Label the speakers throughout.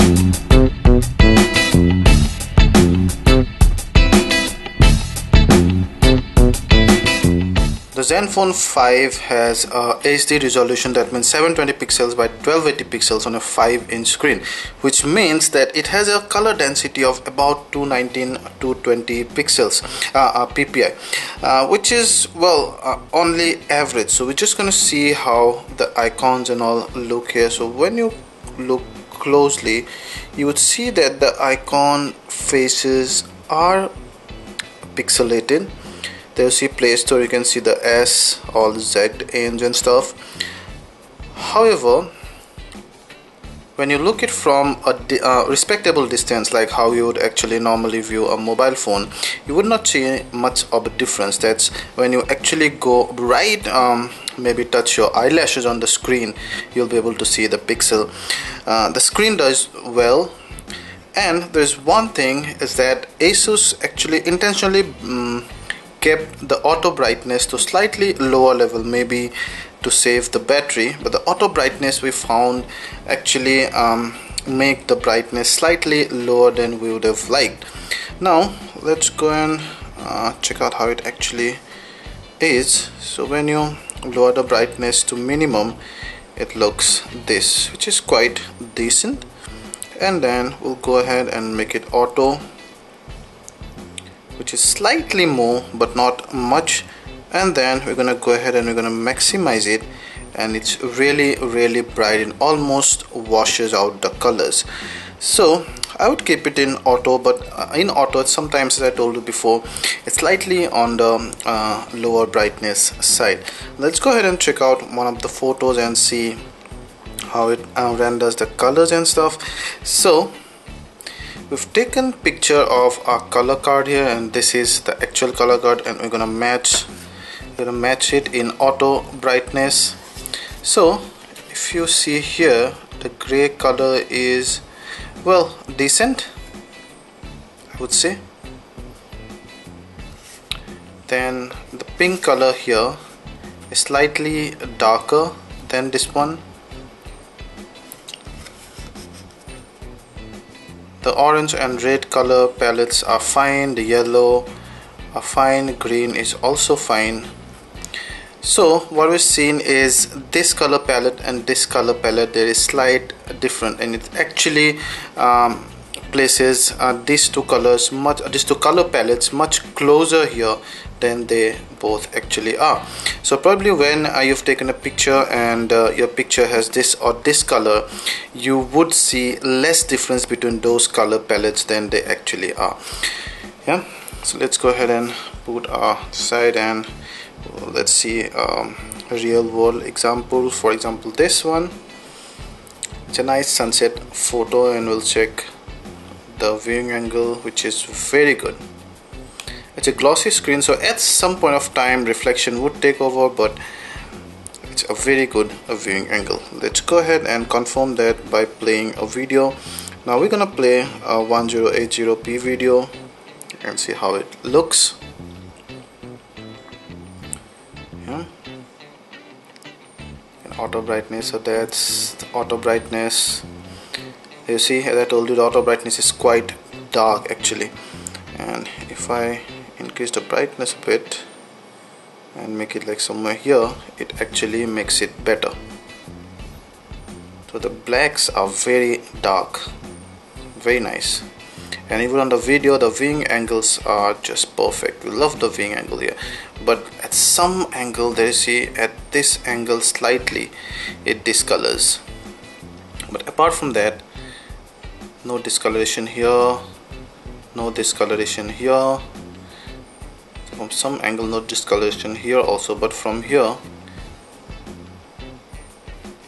Speaker 1: The Zenfone 5 has a HD resolution, that means 720 pixels by 1280 pixels on a 5-inch screen, which means that it has a color density of about 219 220 pixels ppi, which is only average. So we're just going to see how the icons and all look here. So when you look closely, you would see that the icon faces are pixelated. There you see Play Store, you can see the S, all the Z ends and stuff. However, when you look it from a respectable distance, like how you would actually normally view a mobile phone, you would not see much of a difference. That's when you actually go right, maybe touch your eyelashes on the screen, you'll be able to see the pixel. The screen does well. And there's one thing is that Asus actually intentionally kept the auto brightness to slightly lower level, maybe to save the battery, but the auto brightness we found actually make the brightness slightly lower than we would have liked. Now let's go and check out how it actually is. So when you lower the brightness to minimum, it looks this, which is quite decent. And then we'll go ahead and make it auto, which is slightly more but not much, and then we're gonna go ahead and we're gonna maximize it, and it's really bright and almost washes out the colors. So I would keep it in auto, but in auto sometimes, as I told you before, it's slightly on the lower brightness side. Let's go ahead and check out one of the photos and see how it renders the colors and stuff. So we've taken picture of our color card here, and this is the actual color card, and we're gonna match it in auto brightness. So if you see here, the gray color is decent, I would say. Then the pink color here is slightly darker than this one. The orange and red color palettes are fine, the yellow are fine, green is also fine. So what we're seeing is this color palette and this color palette, there is slight difference, and it actually places these two color palettes much closer here than they both actually are. So probably when you've taken a picture and your picture has this or this color, you would see less difference between those color palettes than they actually are. Yeah, so let's go ahead and put our side, and let's see a real world example. For example, this one, it's a nice sunset photo, and we'll check the viewing angle, which is very good. It's a glossy screen, so at some point of time reflection would take over, but it's a very good viewing angle. Let's go ahead and confirm that by playing a video. Now we're gonna play a 1080p video and see how it looks. Yeah. And auto brightness, so that's the auto brightness. You see, as I told you, the auto brightness is quite dark actually, and if I increase the brightness a bit and make it like somewhere here, it actually makes it better. So the blacks are very dark, very nice, and even on the video the viewing angles are just perfect. We love the viewing angle here, but at some angle there you see, at this angle slightly it discolors, but apart from that, no discoloration here, no discoloration here. From some angle no discoloration here also, but from here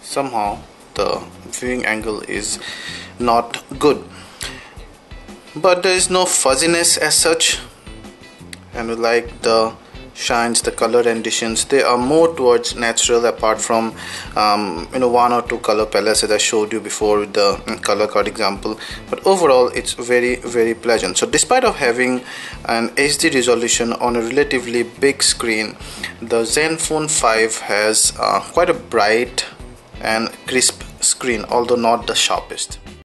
Speaker 1: somehow the viewing angle is not good. But there is no fuzziness as such, and we like the shines, the color renditions, they are more towards natural, apart from one or two color palettes that I showed you before with the color card example. But overall it's very pleasant. So despite of having an HD resolution on a relatively big screen, the Zenfone 5 has quite a bright and crisp screen, although not the sharpest.